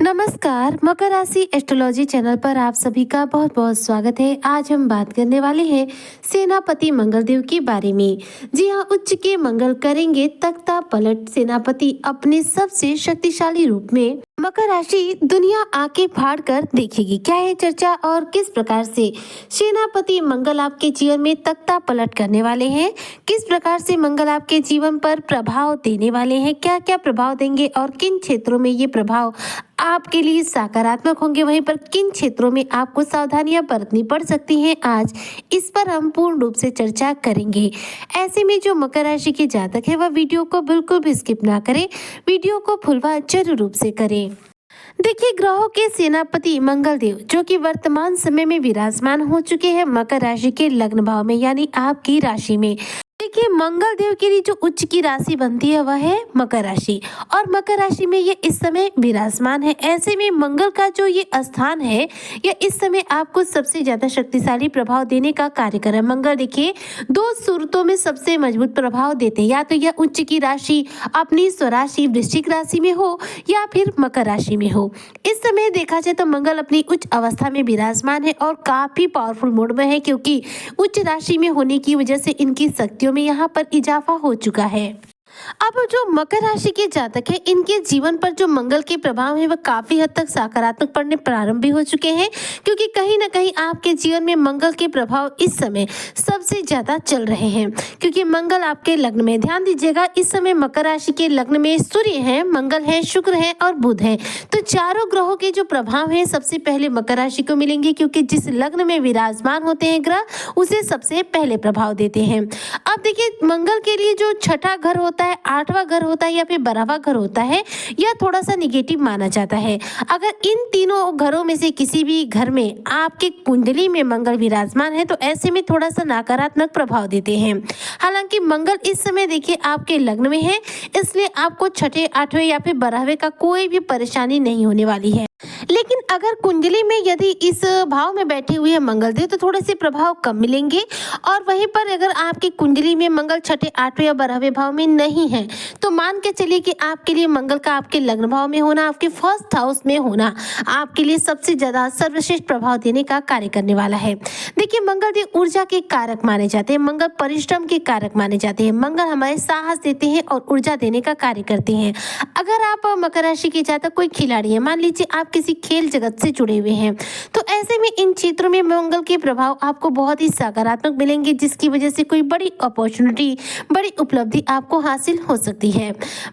नमस्कार, मकर राशि astrology channel पर आप सभी का बहुत बहुत स्वागत है। आज हम बात करने वाले हैं सेनापति मंगल देव के बारे में। जी हाँ, उच्च के मंगल करेंगे तख्ता पलट। सेनापति अपने सबसे शक्तिशाली रूप में मकर राशि दुनिया आंखें फाड़ कर देखेगी। क्या है चर्चा और किस प्रकार से सेनापति मंगल आपके जीवन में तख्ता पलट करने वाले हैं, किस प्रकार से मंगल आपके जीवन पर प्रभाव देने वाले हैं, क्या क्या प्रभाव देंगे और किन क्षेत्रों में ये प्रभाव आपके लिए सकारात्मक होंगे, वहीं पर किन क्षेत्रों में आपको सावधानियां बरतनी पड़ सकती हैं, आज इस पर हम पूर्ण रूप से चर्चा करेंगे। ऐसे में जो मकर राशि के जातक है वह वीडियो को बिल्कुल भी स्किप ना करें, वीडियो को फुलवा जरूर रूप से करें। देखिए, ग्रहों के सेनापति मंगल देव जो कि वर्तमान समय में विराजमान हो चुके हैं मकर राशि के लग्न भाव में, यानी आपकी राशि में। देखिए, मंगल देव के लिए जो उच्च की राशि बनती है वह है मकर राशि, और मकर राशि में ये इस समय विराजमान है। ऐसे में मंगल का जो ये स्थान है यह इस समय आपको सबसे ज्यादा शक्तिशाली प्रभाव देने का कार्य कर रहा है। मंगल देखिए दो सूरतों में सबसे मजबूत प्रभाव देते हैं, या तो यह उच्च की राशि अपनी स्वराशि वृश्चिक राशि में हो या फिर मकर राशि में हो। इस समय देखा जाए तो मंगल अपनी उच्च अवस्था में विराजमान है और काफी पावरफुल मोड में है, क्योंकि उच्च राशि में होने की वजह से इनकी शक्तियों में यहाँ पर इजाफा हो चुका है। अब जो मकर राशि के जातक है इनके जीवन पर जो मंगल के प्रभाव है वह काफी हद तक सकारात्मक पड़ने प्रारंभ भी हो चुके हैं, क्योंकि कहीं ना कहीं आपके जीवन में मंगल के प्रभाव इस समय सबसे ज्यादा चल रहे हैं, क्योंकि मंगल आपके लग्न में, ध्यान दीजिएगा इस समय मकर राशि के लग्न में सूर्य है, मंगल है, शुक्र है और बुध है। तो चारों ग्रहों के जो प्रभाव है सबसे पहले मकर राशि को मिलेंगे, क्योंकि जिस लग्न में विराजमान होते हैं ग्रह उसे सबसे पहले प्रभाव देते हैं। अब देखिए, मंगल के लिए जो छठा घर होता है, आठवां घर होता है या फिर 12वां घर होता है, यह थोड़ा सा निगेटिव माना जाता है। अगर इन तीनों घरों में से किसी भी घर में आपके कुंडली में मंगल विराजमान है तो ऐसे में थोड़ा सा नकारात्मक प्रभाव देते हैं। हालांकि मंगल इस समय देखिए आपके लग्न में है, इसलिए आपको छठे, आठवें या फिर 12वें का कोई भी परेशानी नहीं होने वाली है। लेकिन अगर कुंडली में यदि इस भाव में बैठे हुए हैं मंगल देव तो थोड़े से प्रभाव कम मिलेंगे, और वहीं पर अगर आपकी कुंडली में मंगल छठे, आठवें या 12वें भाव में नहीं है तो मान के चलिए कि आपके लिए मंगल का आपके लग्न भाव में होना, आपके फर्स्ट हाउस में होना आपके लिए सबसे ज्यादा सर्वश्रेष्ठ प्रभाव देने का कार्य करने वाला है। देखिए, मंगल देव ऊर्जा के कारक माने जाते हैं, मंगल परिश्रम के कारक माने जाते हैं, मंगल हमारे साहस देते हैं और ऊर्जा देने का कार्य करते हैं। अगर आप मकर राशि के जातक कोई खिलाड़ी है, मान लीजिए आप किसी खेल जगत से जुड़े हुए हैं, तो ऐसे में इन क्षेत्रों में मंगल के प्रभाव आपको बहुत ही सकारात्मक मिलेंगे, जिसकी वजह से कोई बड़ी अपॉर्चुनिटी, बड़ी उपलब्धि आपको हासिल हो सकती है।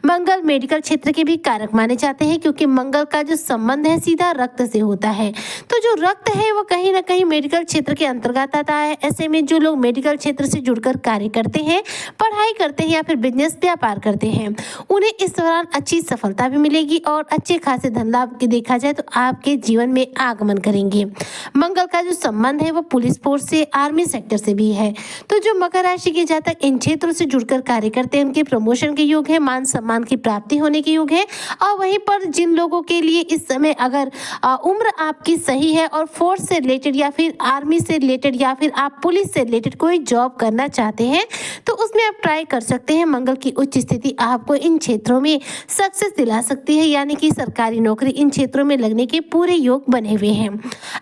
मंगल मेडिकल क्षेत्र के भी कारक माने जाते हैं, क्योंकि मंगल का जो संबंध है सीधा रक्त से होता है। तो जो रक्त है वो कहीं ना कहीं मेडिकल क्षेत्र के अंतर्गत आता है। ऐसे में जो लोग मेडिकल क्षेत्र से जुड़कर कार्य करते हैं, पढ़ाई करते हैं या फिर बिजनेस व्यापार करते हैं, उन्हें इस दौरान अच्छी सफलता भी मिलेगी और अच्छे खासे धन लाभ की देखा जाए तो आपके जीवन में आगमन करेंगे। मंगल का जो संबंध है वो पुलिस फोर्स से, आर्मी सेक्टर से भी है। तो जो मकर राशि के जातक इन क्षेत्रों से जुड़कर कार्य करते हैं उनके प्रमोशन के योग है, मान सम्मान की प्राप्ति होने के योग है। और वहीं पर जिन लोगों के लिए इस समय अगर उम्र आपकी सही है और फोर्स से रिलेटेड या फिर आर्मी से रिलेटेड या फिर आप पुलिस से रिलेटेड कोई जॉब करना चाहते हैं तो उसमें आप ट्राई कर सकते हैं। मंगल की उच्च स्थिति आपको इन क्षेत्रों में सक्सेस दिला सकती है, यानी कि सरकारी नौकरी इन क्षेत्रों में लगने के पूरे योग बने हुए हैं।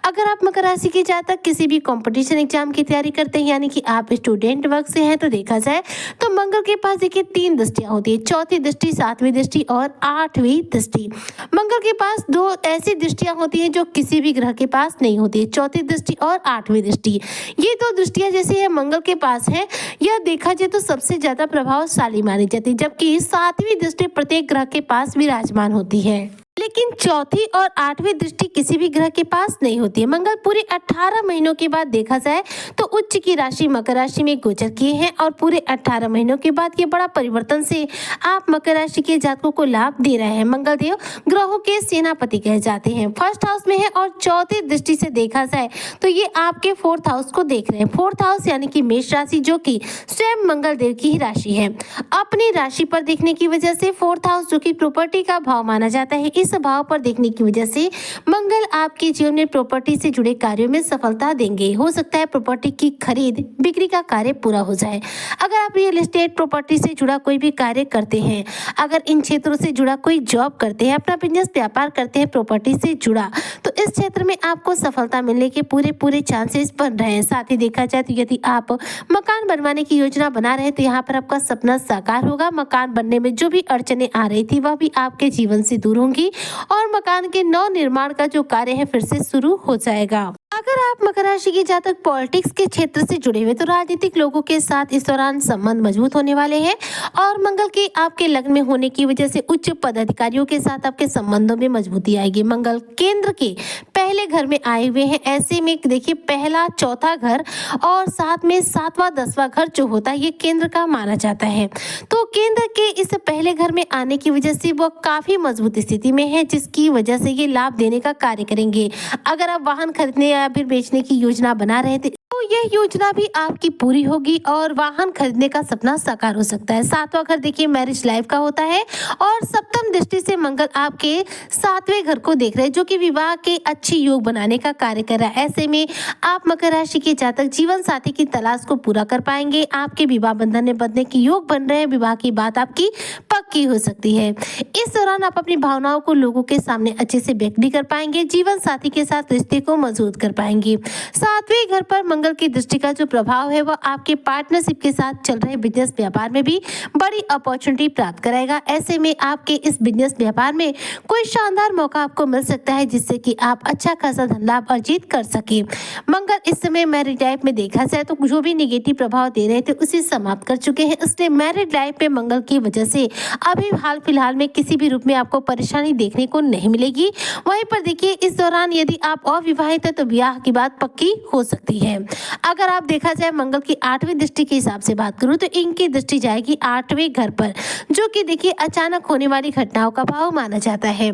अगर आप मकर राशि के जातक किसी भी कंपटीशन एग्जाम की तैयारी करते हैं, यानी कि आप स्टूडेंट वर्ग से हैं, तो देखा जाए तो मंगल के पास देखिए 3 दृष्टियां होती है, चौथी दृष्टि, 7वीं दृष्टि और 8वीं दृष्टि। मंगल के पास 2 ऐसी दृष्टियां होती हैं जो किसी भी ग्रह के पास नहीं होती है, चौथी दृष्टि और 8वीं दृष्टि। ये 2 दृष्टियां जैसे है मंगल के पास है, यह देखा जाए तो सबसे ज्यादा प्रभावशाली मानी जाती है, जबकि 7वीं दृष्टि प्रत्येक ग्रह के पास विराजमान होती है। लेकिन चौथी और 8वीं दृष्टि किसी भी ग्रह के पास नहीं होती है। मंगल पूरे 18 महीनों के बाद देखा जाए तो उच्च की राशि मकर राशि में गोचर किए हैं, और पूरे 18 महीनों के बाद ये बड़ा परिवर्तन से आप मकर राशि के जातकों को लाभ दे रहे हैं। मंगल देव ग्रहों के सेनापति कहे जाते हैं, फर्स्ट हाउस में है और चौथी दृष्टि से देखा जाए तो ये आपके 4th हाउस को देख रहे हैं। 4th हाउस यानी कि मेष राशि, जो कि स्वयं मंगल देव की ही राशि है। अपनी राशि पर देखने की वजह से 4th हाउस जो कि प्रॉपर्टी का भाव माना जाता है, इस स्वभाव पर देखने की वजह से मंगल आपके जीवन में प्रॉपर्टी से जुड़े कार्यों में सफलता देंगे। हो सकता है प्रॉपर्टी की खरीद बिक्री का कार्य पूरा हो जाए। अगर आप रियल एस्टेट प्रॉपर्टी से जुड़ा कोई भी कार्य करते हैं, अगर इन क्षेत्रों से जुड़ा कोई जॉब करते हैं, अपना बिजनेस व्यापार करते हैं प्रॉपर्टी से जुड़ा, तो इस क्षेत्र में आपको सफलता मिलने के पूरे चांसेस बन रहे हैं। साथ ही देखा जाए तो यदि आप मकान बनवाने की योजना बना रहे हैं तो यहाँ पर आपका सपना साकार होगा। मकान बनने में जो भी अड़चने आ रही थी वह भी आपके जीवन से दूर होंगी और मकान के नव निर्माण का जो कार्य है फिर से शुरू हो जाएगा। अगर आप मकर राशि के जातक पॉलिटिक्स के क्षेत्र से जुड़े हुए तो राजनीतिक लोगों के साथ इस दौरान संबंध मजबूत होने वाले हैं और मंगल के आपके लग्न में होने की वजह से उच्च पदाधिकारियों के साथ आपके संबंधों में मजबूती आएगी। मंगल केंद्र के पहले घर में आए हुए हैं, ऐसे में देखिए पहला चौथा घर और साथ में सातवां 10वां घर जो होता है ये केंद्र का माना जाता है। तो केंद्र के इस पहले घर में आने की वजह से वो काफी मजबूत स्थिति में है, जिसकी वजह से ये लाभ देने का कार्य करेंगे। अगर आप वाहन खरीदने या फिर बेचने की योजना बना रहे थे तो यह योजना भी आपकी पूरी होगी और वाहन खरीदने का सपना साकार हो सकता है। सातवां घर देखिए मैरिज लाइफ का होता है और सप्तम दृष्टि से मंगल आपके 7वें घर को देख रहे हैं जो कि विवाह के अच्छी योग बनाने का कार्य कर रहा है। ऐसे में आप मकर राशि के जातक जीवन साथी की तलाश को पूरा कर पाएंगे। आपके विवाह बंधन में बंधने की योग बन रहे हैं, विवाह की बात आपकी पक्की हो सकती है। इस दौरान आप अपनी भावनाओं को लोगों के सामने अच्छे से व्यक्त भी कर पाएंगे, जीवन साथी के साथ रिश्ते को मजबूत कर पाएंगे। 7वें घर पर मंगल की दृष्टि का जो प्रभाव है वह आपके पार्टनरशिप के साथ चल रहे बिजनेस व्यापार में भी बड़ी अपॉर्चुनिटी प्राप्त कराएगा। ऐसे में आपके इस बिजनेस व्यापार में कोई शानदार मौका आपको मिल सकता है जिससे कि आप अच्छा खासा धन लाभ अर्जित कर सके। मंगल इस समय मैरिड लाइफ में देखा जाए तो जो भी निगेटिव प्रभाव दे रहे थे उसे समाप्त कर चुके हैं, इसलिए मैरिड लाइफ में मंगल की वजह से अभी हाल फिलहाल में किसी भी रूप में आपको परेशानी देखने को नहीं मिलेगी। वहीं पर देखिए इस दौरान यदि आप अविवाहित है तो ब्याह की बात पक्की हो सकती है। अगर आप देखा जाए मंगल की 8वीं दृष्टि के हिसाब से बात करूं तो इनकी दृष्टि जाएगी 8वें घर पर, जो कि देखिए अचानक होने वाली घटनाओं का भाव माना जाता है।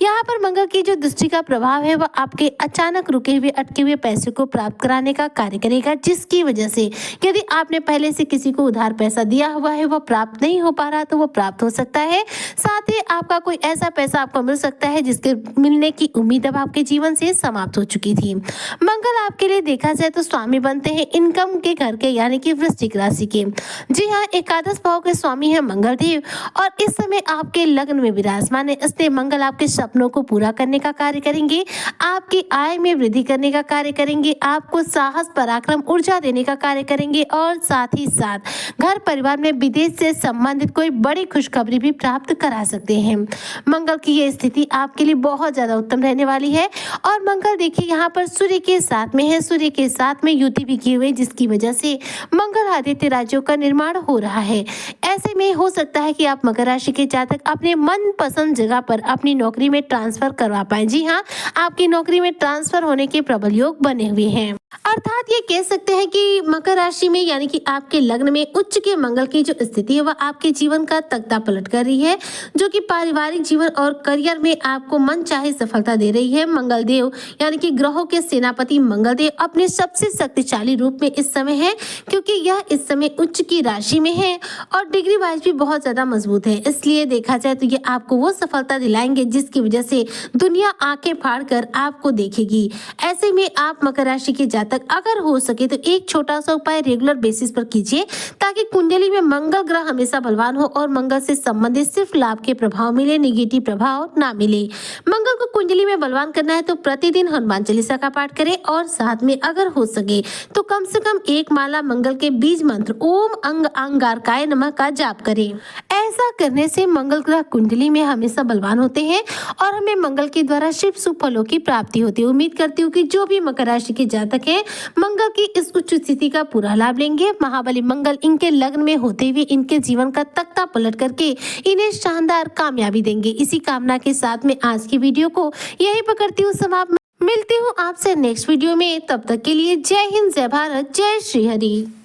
यहाँ पर मंगल की जो दृष्टि का प्रभाव है वह आपके अचानक रुके हुए अटके हुए पैसे को प्राप्त कराने का कार्य करेगा, जिसकी वजह से यदि आपने पहले से किसी को उधार पैसा दिया हुआ है वह प्राप्त नहीं हो पा रहा तो वो प्राप्त हो सकता है। साथ ही आपका कोई ऐसा पैसा आपको मिल सकता है जिसके मिलने की उम्मीद अब आपके जीवन से समाप्त हो चुकी थी। मंगल आपके लिए देखा जाए तो स्वामी बनते हैं इनकम के घर के, यानी कि वृश्चिक राशि के। जी हाँ, एकादश भाव के स्वामी है मंगल देव और इस समय आपके लग्न में विराजमान है, इसलिए मंगल आपके सपनों को पूरा करने का कार्य करेंगे, आपकी आय में वृद्धि करने का कार्य करेंगे, आपको साहस पराक्रम ऊर्जा देने का कार्य करेंगे और साथ ही साथ घर परिवार में विदेश से संबंधित कोई बड़ी खुशखबरी भी प्राप्त करा सकते हैं। मंगल की यह स्थिति आपके लिए बहुत ज्यादा उत्तम रहने वाली है और मंगल देखिए यहाँ पर सूर्य के साथ में है, सूर्य के साथ में युति भी किए हुए, जिसकी वजह से मंगल आदित्य राज्यों का निर्माण हो रहा है। ऐसे में हो सकता है कि आप मकर राशि के जातक अपने मनपसंद जगह पर अपनी नौकरी में ट्रांसफर करवा पाए। जी हाँ, आपकी नौकरी में ट्रांसफर होने के प्रबल योग बने हुए हैं। अर्थात ये कह सकते हैं कि मकर राशि में यानी कि आपके लग्न में उच्च के मंगल की जो स्थिति है वह आपके जीवन का तख्ता पलट कर रही है, जो कि पारिवारिक जीवन और करियर में आपको मनचाहे सफलता दे रही है। मंगल देव यानी कि ग्रहों के सेनापति मंगल देव अपने सबसे शक्तिशाली रूप में इस समय है, क्योंकि यह इस समय उच्च की राशि में है और डिग्री वाइज भी बहुत ज्यादा मजबूत है। इसलिए देखा जाए तो ये आपको वो सफलता दिलाएंगे जिसकी वजह से दुनिया आंखें फाड़ कर आपको देखेगी। ऐसे में आप मकर राशि के जातक अगर हो सके तो एक छोटा सा उपाय रेगुलर बेसिस पर कीजिए ताकि कुंडली में मंगल ग्रह हमेशा बलवान हो और मंगल से संबंधित सिर्फ लाभ के प्रभाव मिले, निगेटिव प्रभाव ना मिले। मंगल को कुंडली में बलवान करना है तो प्रतिदिन हनुमान चालीसा का पाठ करें और साथ में अगर हो सके तो कम से कम एक माला मंगल के बीज मंत्र ओम अंग अंगारकाय नमः का जाप करें। ऐसा करने से मंगल ग्रह कुंडली में हमेशा बलवान होते हैं और हमें मंगल के द्वारा शिव शुभ फलों की प्राप्ति होती है। उम्मीद करती हूँ कि जो भी मकर राशि के जातक हैं मंगल की इस उच्च स्थिति का पूरा लाभ लेंगे। महाबली मंगल इनके लग्न में होते हुए इनके जीवन का तख्ता पलट करके इन्हें शानदार कामयाबी देंगे। इसी कामना के साथ में आज की वीडियो को यही पर करती हूँ समाप्त। मिलती हूँ आपसे नेक्स्ट वीडियो में, तब तक के लिए जय हिंद, जय भारत, जय श्री हरि।